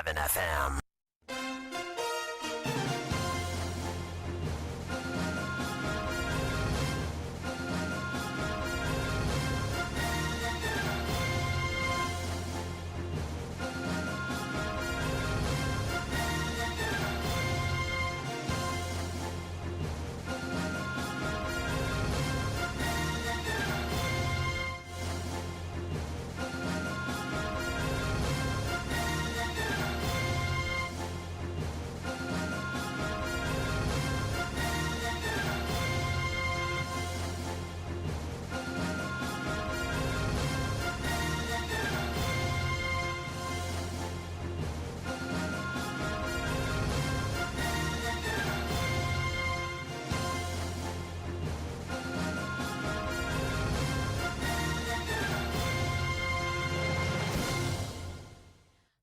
107 FM.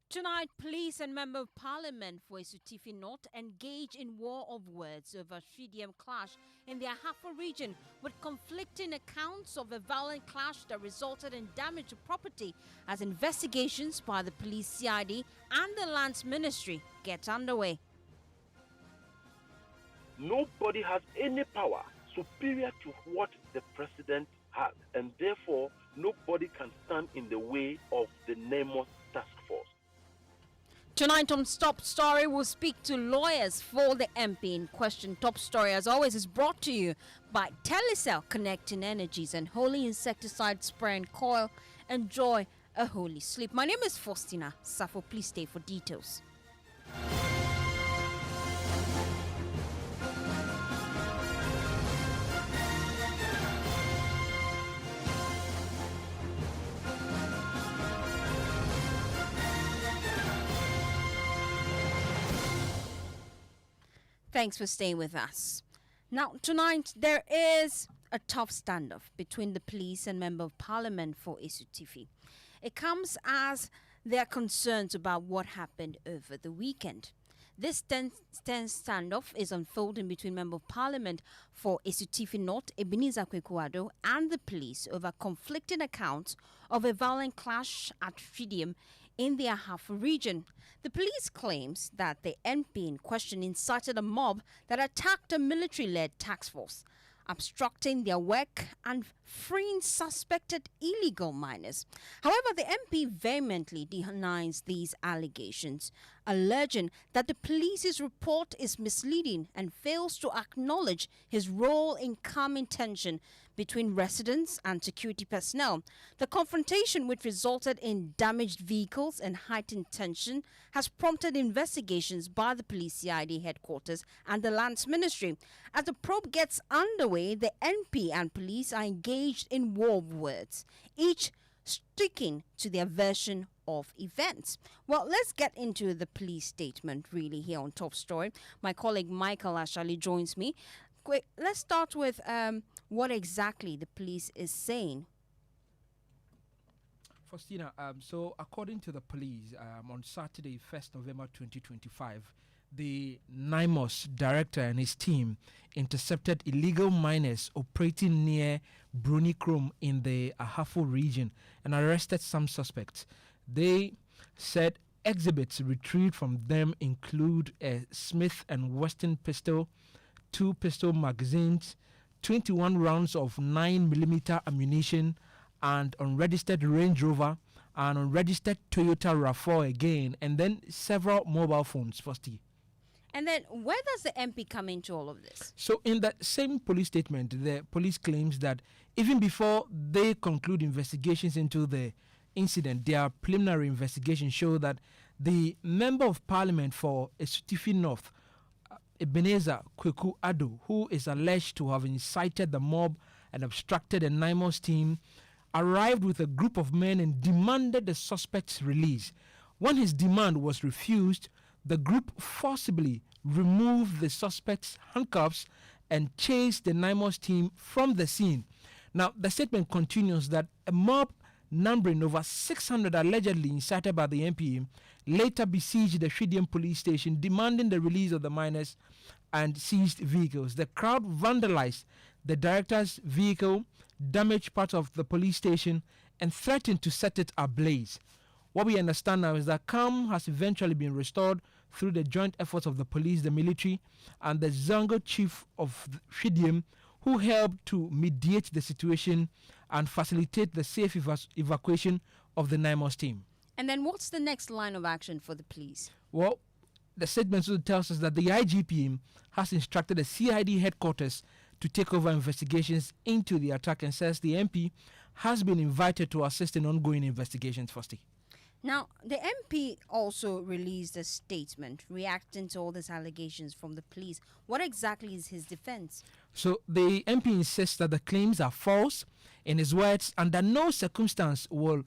Tonight, police and Member of Parliament for Asutifi North engage in war of words over Hwidiem clash in the Ahafo Region, with conflicting accounts of a violent clash that resulted in damage to property as investigations by the Police CID and the Lands Ministry get underway. Nobody has any power superior to what the president has, and therefore nobody can stand in the way of the NIMOS task force. Tonight on Top Story, we'll speak to lawyers for the MP in question. Top Story, as always, is brought to you by Telecel, connecting energies and holy insecticide spray and coil. Enjoy a holy sleep. My name is Fostina. Sarfo, please stay for details. Thanks for staying with us. Now, tonight, there is a tough standoff between the police and Member of Parliament for Asutifi. It comes as there are concerns about what happened over the weekend. This tense standoff is unfolding between Member of Parliament for Asutifi North, Ebenezer Kwaku Addo, and the police over conflicting accounts of a violent clash at Hwidiem in the Ahafo Region. The police claims that the MP in question incited a mob that attacked a military-led task force, obstructing their work and freeing suspected illegal miners. However, the MP vehemently denies these allegations, alleging that the police's report is misleading and fails to acknowledge his role in calming tension between residents and security personnel. The confrontation, which resulted in damaged vehicles and heightened tension, has prompted investigations by the Police CID Headquarters and the Lands Ministry. As the probe gets underway, the MP and police are engaged in war of words, each sticking to their version of events. Well, let's get into the police statement really here on Top Story. My colleague Michael Ashali joins me. Quick, let's start with what exactly the police is saying. Fostina, so according to the police, on Saturday, 1st November 2025, the NIMOS director and his team intercepted illegal miners operating near Brunichrome in the Ahafo region and arrested some suspects. They said exhibits retrieved from them include a Smith & Wesson pistol, 2 pistol magazines, 21 rounds of 9mm ammunition, and unregistered Range Rover and unregistered Toyota RAV4 again, and then several mobile phones. And then where does the MP come into all of this? So in that same police statement, the police claims that even before they conclude investigations into the incident, their preliminary investigation show that the Member of Parliament for Asutifi North, Ebenezer Kwaku Addo, who is alleged to have incited the mob and obstructed the NIMOS team, arrived with a group of men and demanded the suspect's release. When his demand was refused, the group forcibly removed the suspect's handcuffs and chased the NIMOS team from the scene. Now, the statement continues that a mob numbering over 600 allegedly incited by the MP later besieged the Hwidiem police station, demanding the release of the miners and seized vehicles. The crowd vandalized the director's vehicle, damaged part of the police station, and threatened to set it ablaze. What we understand now is that calm has eventually been restored through the joint efforts of the police, the military, and the Zongo chief of Hwidiem, who helped to mediate the situation and facilitate the safe evacuation of the NIMOS team. And then what's the next line of action for the police? Well, the statement also tells us that the IGP has instructed the CID Headquarters to take over investigations into the attack and says the MP has been invited to assist in ongoing investigations. Fostina. Now, the MP also released a statement reacting to all these allegations from the police. What exactly is his defense? So the MP insists that the claims are false. In his words, under no circumstance will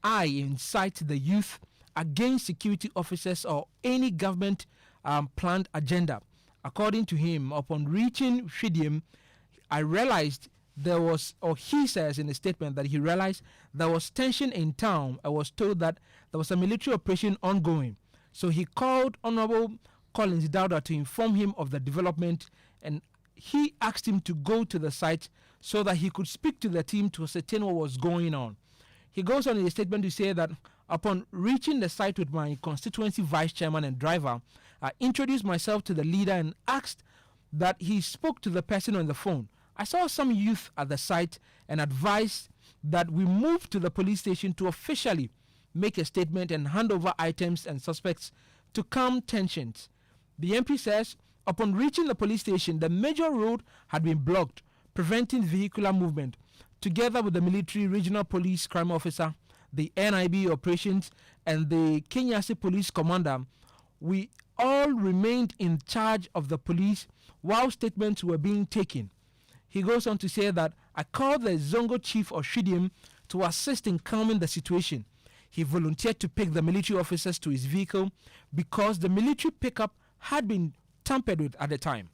I incite the youth against security officers or any government planned agenda. According to him, upon reaching Hwidiem, I realized there was, or he says in a statement that he realized there was tension in town. I was told that there was a military operation ongoing. So he called Honorable Collins Dowda to inform him of the development, and he asked him to go to the site so that he could speak to the team to ascertain what was going on. He goes on in a statement to say that upon reaching the site with my constituency vice chairman and driver, I introduced myself to the leader and asked that he spoke to the person on the phone. I saw some youth at the site and advised that we move to the police station to officially make a statement and hand over items and suspects to calm tensions. The MP says upon reaching the police station, the major road had been blocked, preventing vehicular movement. Together with the military regional police crime officer, the NIB operations, and the Kenyasi police commander, we all remained in charge of the police while statements were being taken. He goes on to say that I called the Zongo chief of Hwidiem to assist in calming the situation. He volunteered to pick the military officers to his vehicle because the military pickup had been tampered with at the time.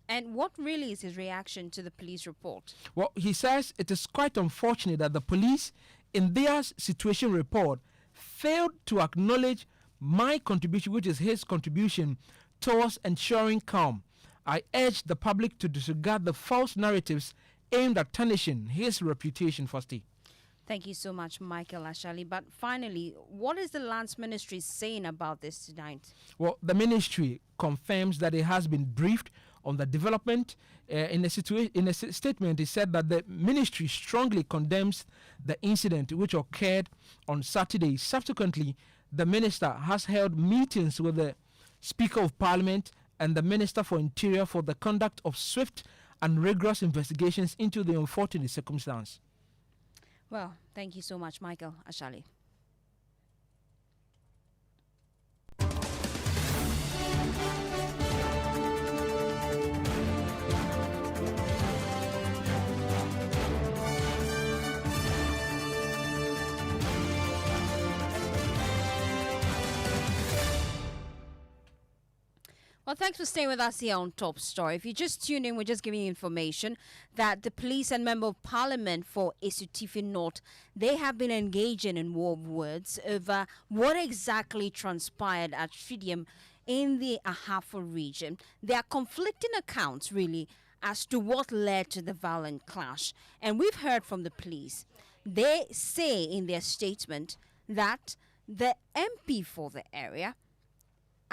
And what really is his reaction to the police report? Well, he says it is quite unfortunate that the police, in their situation report, failed to acknowledge my contribution, which is his contribution, towards ensuring calm. I urge the public to disregard the false narratives aimed at tarnishing his reputation, Fostina. Thank you so much, Michael Ashali. But finally, what is the Lands Ministry saying about this tonight? Well, the ministry confirms that it has been briefed on the development. In a statement, it said that the ministry strongly condemns the incident which occurred on Saturday. Subsequently, the minister has held meetings with the Speaker of Parliament and the Minister for Interior for the conduct of swift and rigorous investigations into the unfortunate circumstance. Well, thank you so much, Michael Ashali. Well, thanks for staying with us here on Top Story. If you just tuned in, we're just giving you information that the police and member of parliament for Asutifi North, they have been engaging in war of words over what exactly transpired at Hwidiem in the Ahafo region. There are conflicting accounts, really, as to what led to the violent clash. And we've heard from the police. They say in their statement that the MP for the area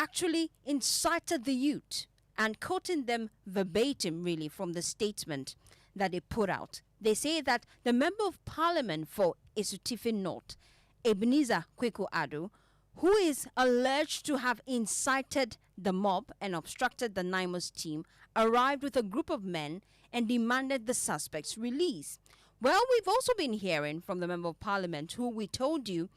actually incited the youth, and quoting them verbatim really from the statement that they put out. They say that the member of parliament for Asutifi North, Ebenezer Kwaku Addo, who is alleged to have incited the mob and obstructed the NIMOS team, arrived with a group of men and demanded the suspect's release. Well, we've also been hearing from the member of parliament who we told you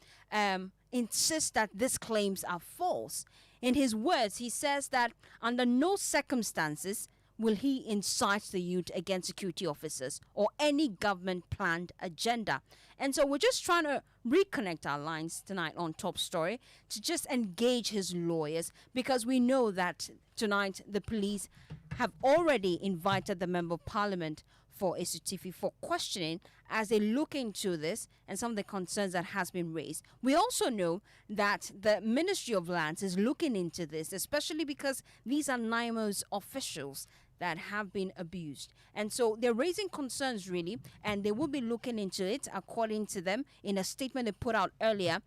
insists that these claims are false. In his words, he says that under no circumstances will he incite the youth against security officers or any government planned agenda. And so we're just trying to reconnect our lines tonight on Top Story to just engage his lawyers, because we know that tonight the police have already invited the member of parliament for Asutifi for questioning as they look into this and some of the concerns that has been raised. We also know that the Ministry of Lands is looking into this, especially because these are NIMOS officials that have been abused. And so they're raising concerns really, and they will be looking into it according to them in a statement they put out earlier.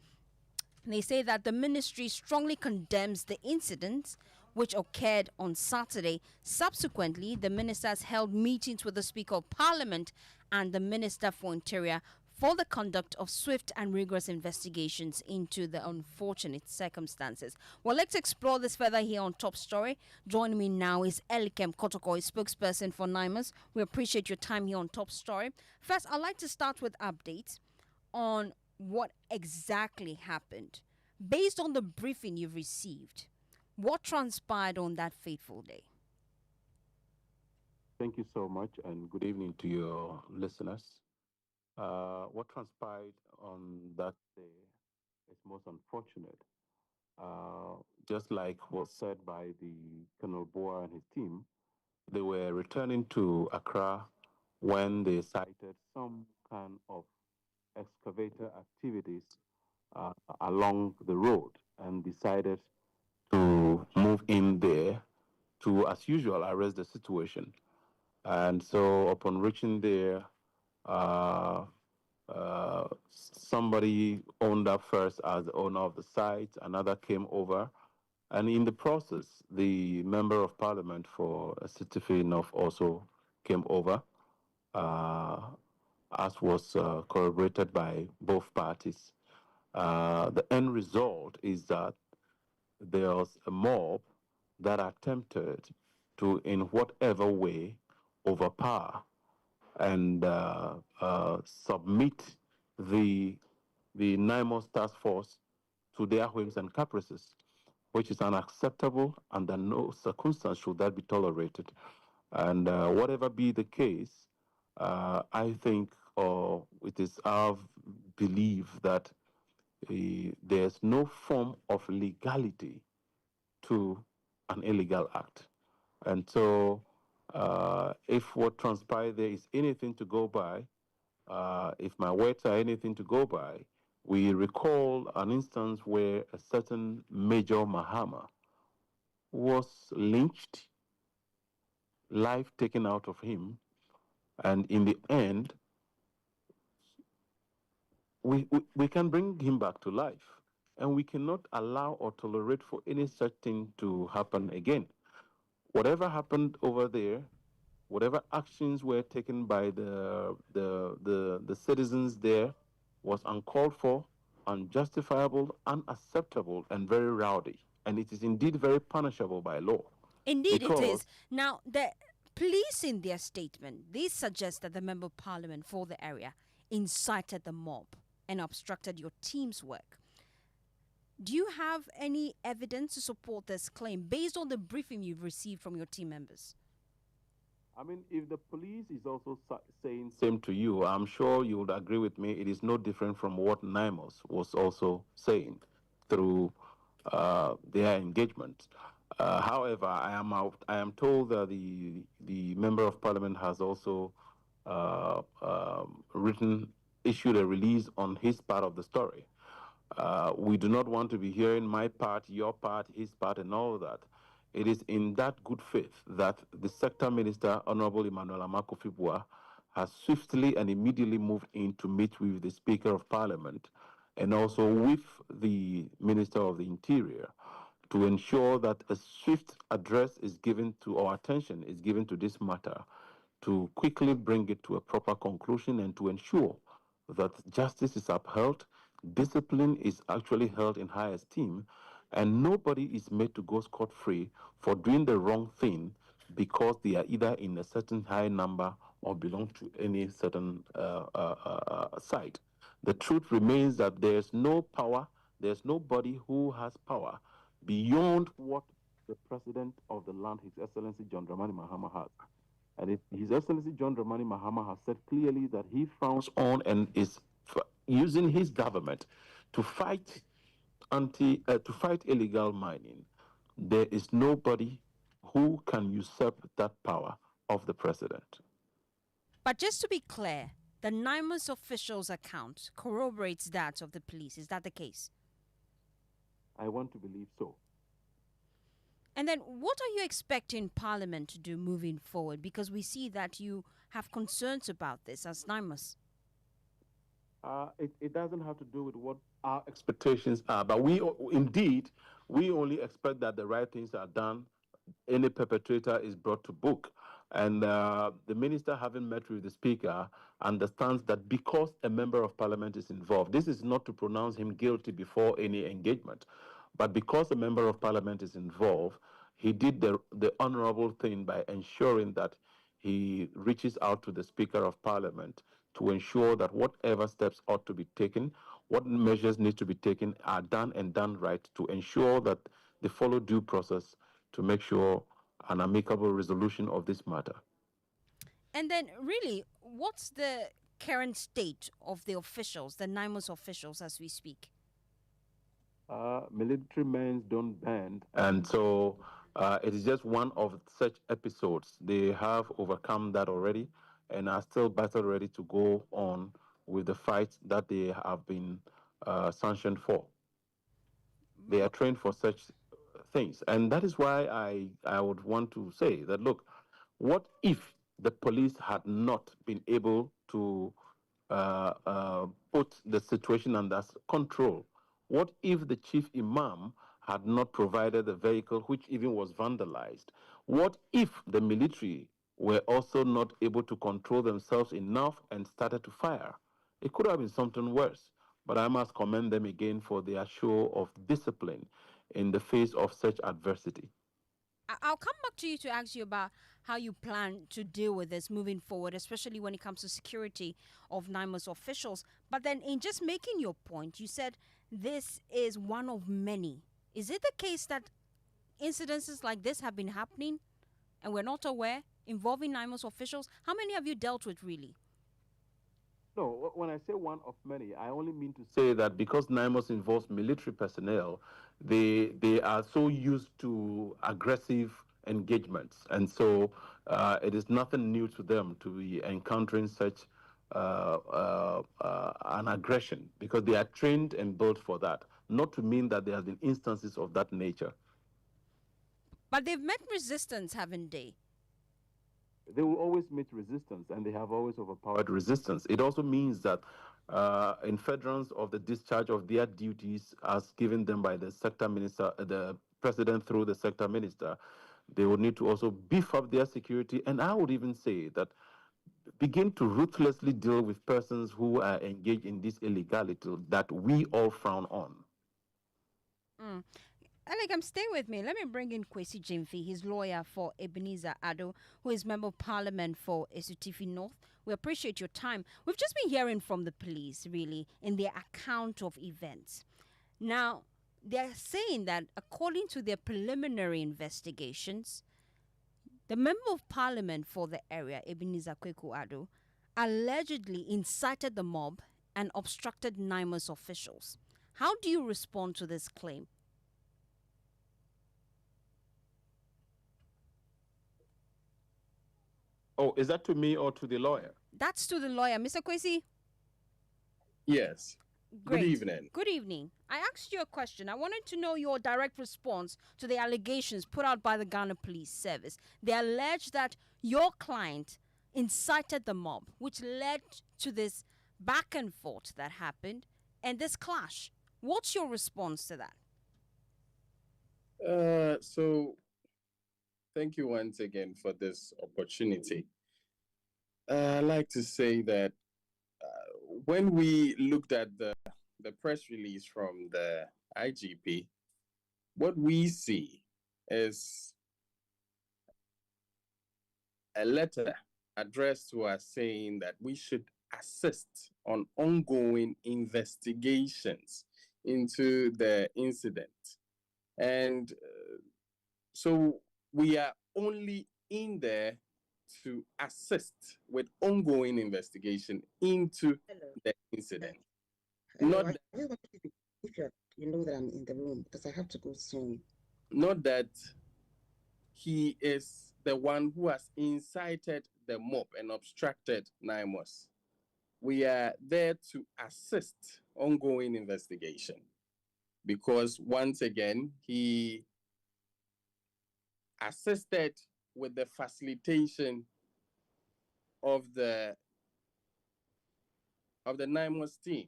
They say that the ministry strongly condemns the incidents which occurred on Saturday. Subsequently, the ministers held meetings with the Speaker of Parliament and the Minister for Interior for the conduct of swift and rigorous investigations into the unfortunate circumstances. Well, let's explore this further here on Top Story. Joining me now is Elikem Kotoko, a spokesperson for NIMOS. We appreciate your time here on Top Story. First, I'd like to start with updates on what exactly happened. Based on the briefing you've received, what transpired on that fateful day? Thank you so much, and good evening to your listeners. What transpired on that day is most unfortunate. Just like was said by the Colonel Boa and his team, they were returning to Accra when they sighted some kind of excavator activities along the road and decided to move in there to, as usual, arrest the situation. And so upon reaching there, somebody owned up first as the owner of the site, another came over, and in the process, the member of parliament for Asutifi North also came over, as was corroborated by both parties. The end result is that there was a mob that attempted to, in whatever way, overpower and submit the NIMOS task force to their whims and caprices, which is unacceptable, under no circumstance should that be tolerated. And whatever be the case, I think it is our belief that there's no form of legality to an illegal act. And so if what transpired there is anything to go by, if my words are anything to go by, we recall an instance where a certain Major Mahama was lynched, life taken out of him, and in the end, we can bring him back to life. And we cannot allow or tolerate for any such thing to happen again. Whatever happened over there, whatever actions were taken by the citizens there was uncalled for, unjustifiable, unacceptable, and very rowdy. And it is indeed very punishable by law. Indeed, it is. Now, the police in their statement, they suggest that the Member of Parliament for the area incited the mob and obstructed your team's work. Do you have any evidence to support this claim based on the briefing you've received from your team members? I mean, if the police is also saying same to you, I'm sure you would agree with me. It is no different from what NIMOS was also saying through their engagement. However, I am told that the member of parliament has also issued a release on his part of the story. We do not want to be hearing my part, your part, his part, and all of that. It is in that good faith that the sector minister, Honorable Emmanuel Amakofibua, has swiftly and immediately moved in to meet with the Speaker of Parliament and also with the Minister of the Interior to ensure that a swift address is given to, or attention is given to this matter, to quickly bring it to a proper conclusion and to ensure that justice is upheld, discipline is actually held in high esteem, and nobody is made to go scot-free for doing the wrong thing because they are either in a certain high number or belong to any certain side. The truth remains that there's no power, there's nobody who has power beyond what the President of the land, His Excellency John Dramani Mahama, has. And His Excellency John Dramani Mahama has said clearly that he frowns on and is using his government to fight illegal mining. There is nobody who can usurp that power of the president. But just to be clear, the NIMOS official's account corroborates that of the police. Is that the case? I want to believe so. And then what are you expecting Parliament to do moving forward? Because we see that you have concerns about this as NIMOS. It doesn't have to do with what our expectations are. But we only expect that the right things are done. Any perpetrator is brought to book. And the minister, having met with the speaker, understands that because a member of parliament is involved, this is not to pronounce him guilty before any engagement, but because a member of parliament is involved, he did the honorable thing by ensuring that he reaches out to the speaker of parliament to ensure that whatever steps ought to be taken, what measures need to be taken are done and done right to ensure that they follow due process to make sure an amicable resolution of this matter. And then, really, what's the current state of the officials, the NIMOS officials, as we speak? Military men don't bend, and so it is just one of such episodes. They have overcome that already and are still battle ready to go on with the fight that they have been sanctioned for. They are trained for such things, and that is why I would want to say that, look, what if the police had not been able to put the situation under control? What if the chief imam had not provided a vehicle which even was vandalized? What if the military were also not able to control themselves enough and started to fire? It could have been something worse, but I must commend them again for their show of discipline in the face of such adversity. I'll come back to you to ask you about how you plan to deal with this moving forward, especially when it comes to security of NIMOS officials. But then, in just making your point, you said this is one of many. Is it the case that incidences like this have been happening and we're not aware, involving NIMOS officials? How many have you dealt with, really? No, when I say one of many, I only mean to say that because NIMOS involves military personnel, they are so used to aggressive engagements. And so it is nothing new to them to be encountering such an aggression, because they are trained and built for that, not to mean that there have been instances of that nature. But they've met resistance, haven't they? They will always meet resistance, and they have always overpowered resistance. It also means that in furtherance of the discharge of their duties as given them by the sector minister, the president through the sector minister, they will need to also beef up their security. And I would even say that begin to ruthlessly deal with persons who are engaged in this illegality that we all frown on. Elikem, stay with me. Let me bring in Kwasi Gyamfi, his lawyer for Ebenezer Addo, who is Member of Parliament for Asutifi North. We appreciate your time. We've just been hearing from the police, really, in their account of events. Now, they're saying that according to their preliminary investigations, the Member of Parliament for the area, Ebenezer Kwaku Addo, allegedly incited the mob and obstructed NIMOS officials. How do you respond to this claim? Oh, is that to me or to the lawyer? That's to the lawyer. Mr. Kwasi? Yes. Great. Good evening. Good evening. I asked you a question. I wanted to know your direct response to the allegations put out by the Ghana Police Service. They allege that your client incited the mob, which led to this back and forth that happened and this clash. What's your response to that? So thank you once again for this opportunity. I'd like to say that when we looked at the press release from the IGP, what we see is a letter addressed to us saying that we should assist on ongoing investigations into the incident. And so we are only in there to assist with ongoing investigation into the incident. Not that, if you know that I'm in the room, because I have to go soon. Not that he is the one who has incited the mob and obstructed NIMOS. We are there to assist ongoing investigation because once again, he assisted with the facilitation of the NIMOS team.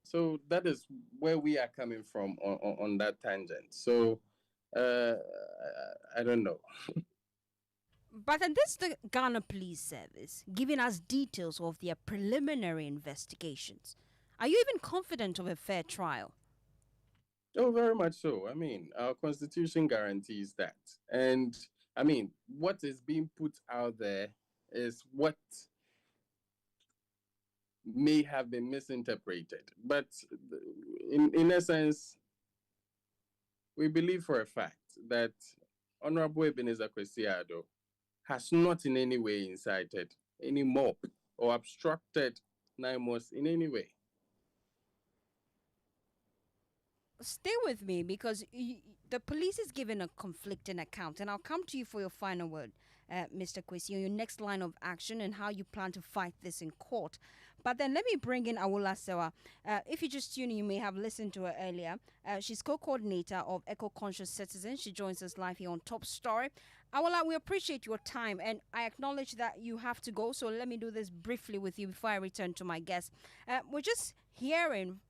So that is where we are coming from on that tangent. So I don't know. But and this is the Ghana Police Service giving us details of their preliminary investigations. Are you even confident of a fair trial? Oh, very much so. I mean, our constitution guarantees that. And I mean, what is being put out there is what may have been misinterpreted. But in essence, we believe for a fact that Honorable Ebenezer Kwaku Addo has not in any way incited any mob or obstructed NIMOS in any way. Stay with me because the police is giving a conflicting account, and I'll come to you for your final word, Mr. Kwasi, on your next line of action and how you plan to fight this in court. But then let me bring in Awula Sewa. If you just tune in, you may have listened to her earlier. She's co-coordinator of Eco-Conscious Citizens. She joins us live here on Top Story. Awula, we appreciate your time, and I acknowledge that you have to go, so let me do this briefly with you before I return to my guest. We're just hearing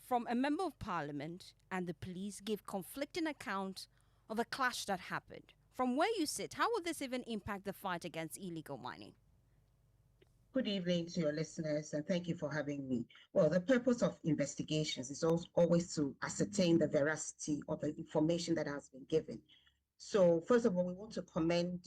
from a member of parliament and the police give conflicting accounts of a clash that happened. From where you sit, how will this even impact the fight against illegal mining? Good evening to your listeners, and thank you for having me. Well, the purpose of investigations is always to ascertain the veracity of the information that has been given. So, first of all, we want to commend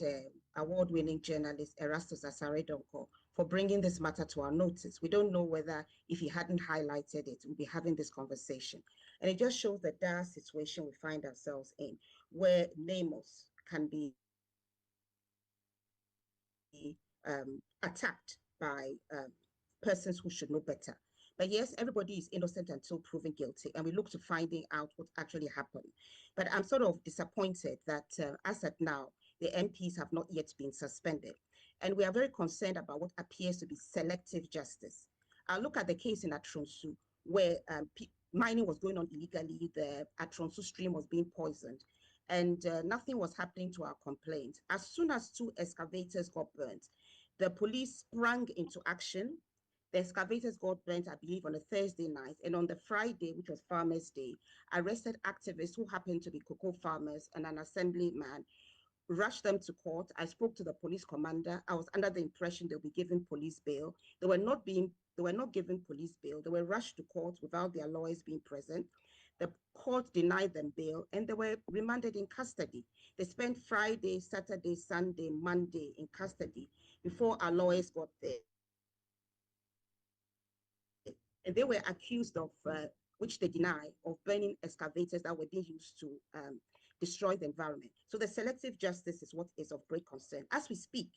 award-winning journalist Erastus Asaredonko for bringing this matter to our notice. We don't know whether, if he hadn't highlighted it, we'd be having this conversation. And it just shows the dire situation we find ourselves in, where NIMOS can be attacked by persons who should know better. But yes, everybody is innocent until proven guilty, and we look to finding out what actually happened. But I'm sort of disappointed that as at now, the MPs have not yet been suspended. And we are very concerned about what appears to be selective justice. I'll look at the case in Atronsu, where mining was going on illegally, the Atronsu stream was being poisoned, and nothing was happening to our complaint. As soon as 2 excavators got burnt, the police sprang into action. The excavators got burnt, I believe, on a Thursday night. And on the Friday, which was Farmers' Day, arrested activists who happened to be cocoa farmers and an assemblyman, rushed them to court. I spoke to the police commander. I was under the impression they'll be given police bail. They were not given police bail. They were rushed to court without their lawyers being present. The court denied them bail, and they were remanded in custody. They spent Friday, Saturday, Sunday, Monday in custody before our lawyers got there. And they were accused of, which they deny, of burning excavators that were being used to destroy the environment. So the selective justice is what is of great concern. As we speak,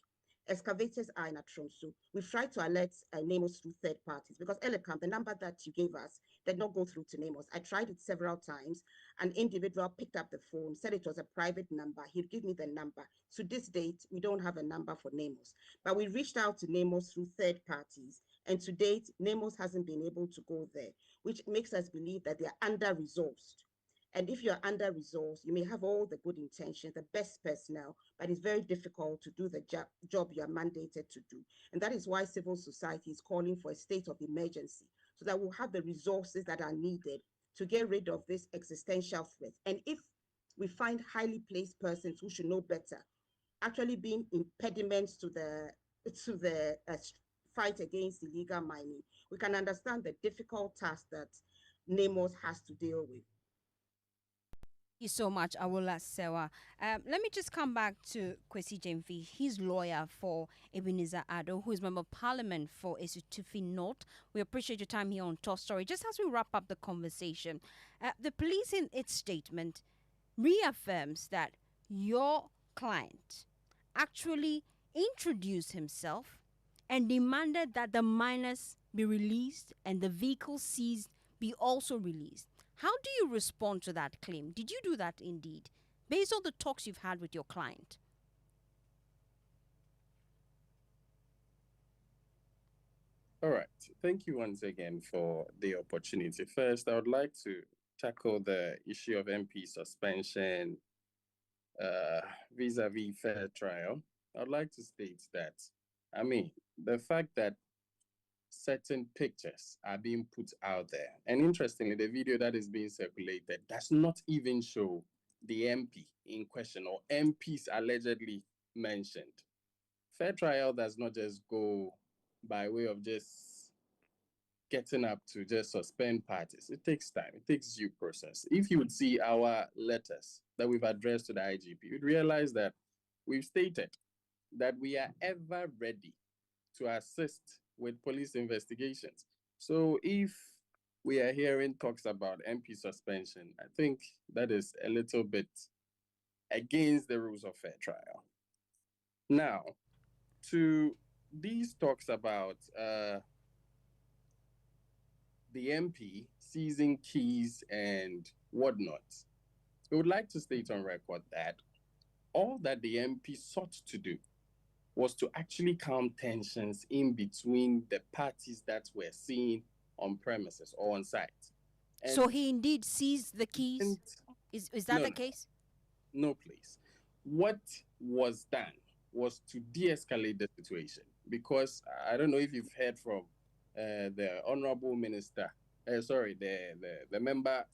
excavators are in Atronsu. We've tried to alert NIMOS through third parties because Elikem, the number that you gave us, did not go through to NIMOS. I tried it several times. An individual picked up the phone, said it was a private number. He'd give me the number. To this date, we don't have a number for NIMOS. But we reached out to NIMOS through third parties. And to date, NIMOS hasn't been able to go there, which makes us believe that they are under-resourced. And if you're under-resourced, you may have all the good intentions, the best personnel, but it's very difficult to do the job you are mandated to do. And that is why civil society is calling for a state of emergency, so that we'll have the resources that are needed to get rid of this existential threat. And if we find highly placed persons who should know better, actually being impediments to the fight against illegal mining, we can understand the difficult task that NIMOS has to deal with. Thank you so much, Awula Sewa. Let me just come back to Kwasi Gyamfi. He's lawyer for Ebenezer Addo, who is member of parliament for Asutifi North. We appreciate your time here on Top Story. Just as we wrap up the conversation, the police in its statement reaffirms that your client actually introduced himself and demanded that the miners be released and the vehicles seized be also released. How do you respond to that claim? Did you do that indeed, based on the talks you've had with your client? All right. Thank you once again for the opportunity. First, I would like to tackle the issue of MP suspension vis-a-vis fair trial. I would like to state that, I mean, the fact that certain pictures are being put out there. And interestingly, the video that is being circulated does not even show the MP in question or MPs allegedly mentioned. Fair trial does not just go by way of just getting up to just suspend parties. It takes time. It takes due process. If you would see our letters that we've addressed to the IGP, you'd realize that we've stated that we are ever ready to assist with police investigations. So if we are hearing talks about MP suspension, I think that is a little bit against the rules of fair trial. Now, to these talks about the MP seizing keys and whatnot, we would like to state on record that all that the MP sought to do was to actually calm tensions in between the parties that were seen on premises or on site. And so he indeed seized the keys? Is that the case? No, please. What was done was to de-escalate the situation, because I don't know if you've heard from the Honorable Minister, the member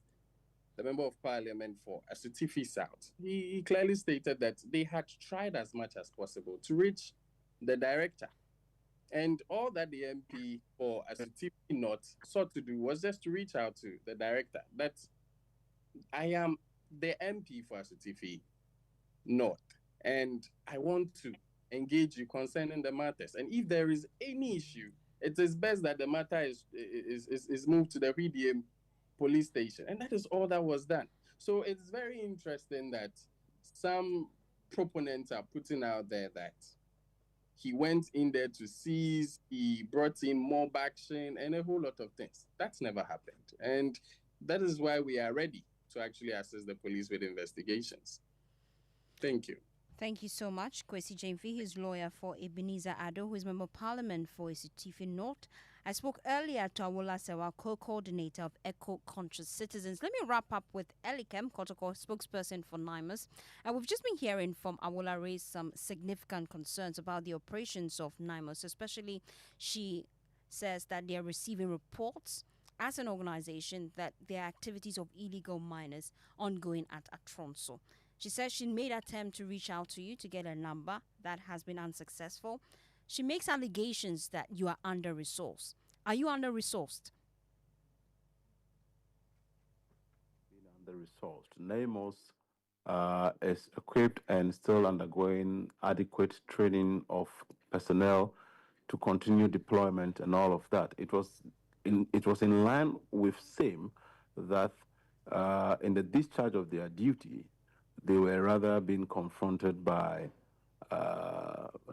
of Parliament for Asutifi South. He clearly stated that they had tried as much as possible to reach the director. And all that the MP for Asutifi North sought to do was just to reach out to the director. That I am the MP for Asutifi North, and I want to engage you concerning the matters. And if there is any issue, it is best that the matter is moved to the Hwidiem police station. And that is all that was done. So it's very interesting that some proponents are putting out there that he went in there to seize, he brought in mob action and a whole lot of things. That's never happened. And that is why we are ready to actually assist the police with investigations. Thank you. Thank you so much. Kwasi Gyamfi, his lawyer for Ebenezer Addo, who is Member of Parliament for Asutifi North. I spoke earlier to Awola Sewa, co-coordinator of Eco-Conscious Citizens. Let me wrap up with Elikem Kotoko, spokesperson for NIMOS. And we've just been hearing from Awola raise some significant concerns about the operations of NIMOS, especially she says that they are receiving reports as an organization that there are activities of illegal miners ongoing at Atronso. She says she made an attempt to reach out to you to get a number that has been unsuccessful. She makes allegations that you are under-resourced. Are you under-resourced? Under-resourced. NIMOS is equipped and still undergoing adequate training of personnel to continue deployment and all of that. It was in line with SAME that in the discharge of their duty, they were rather being confronted by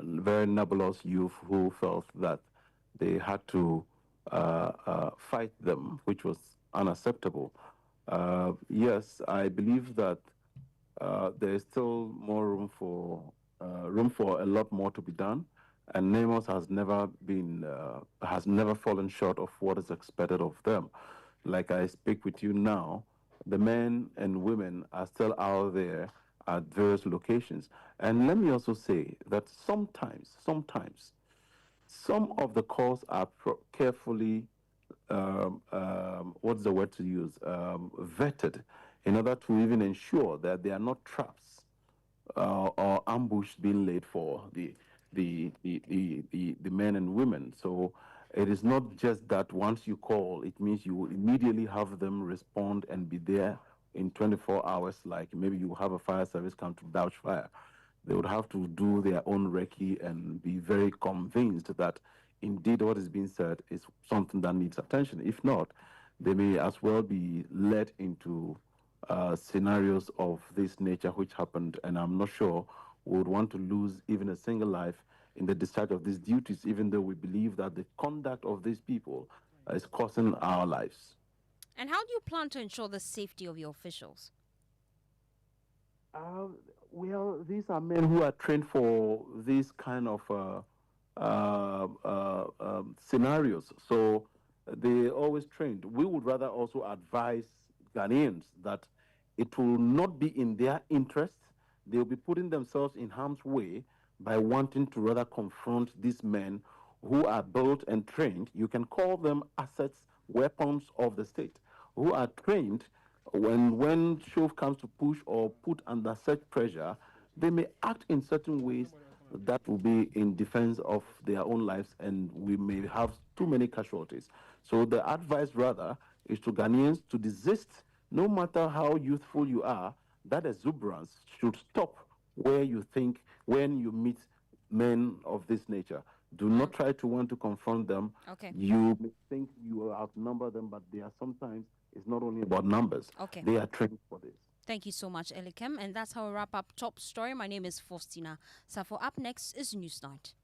very nebulous youth who felt that they had to fight them, which was unacceptable. Yes, I believe that there is still more room for a lot more to be done, and NIMOS has never fallen short of what is expected of them. Like I speak with you now, the men and women are still out there at various locations. And let me also say that sometimes, some of the calls are carefully, what's the word to use, vetted in order to even ensure that they are not traps or ambush being laid for the men and women. So it is not just that once you call, it means you will immediately have them respond and be there in 24 hours, like maybe you have a fire service come to douse fire. They would have to do their own recce and be very convinced that indeed what is being said is something that needs attention. If not, they may as well be led into scenarios of this nature which happened, and I'm not sure we would want to lose even a single life in the discharge of these duties, even though we believe that the conduct of these people is costing our lives. And how do you plan to ensure the safety of your officials? Well, these are men who are trained for these kind of scenarios, so they always trained. We would rather also advise Ghanaians that it will not be in their interest. They will be putting themselves in harm's way by wanting to rather confront these men who are built and trained, you can call them assets, weapons of the state, who are trained when shove comes to push or put under such pressure, they may act in certain ways that will be in defense of their own lives, and we may have too many casualties. So the advice rather is to Ghanaians to desist, no matter how youthful you are, that exuberance should stop where you think when you meet men of this nature. Do not try to want to confront them. Okay. You may think you outnumber them, but they are sometimes, it's not only about numbers. Okay. They are trained for this. Thank you so much, Elikem. And that's how we wrap up Top Story. My name is Fostina. Sarfo, up next is Newsnight.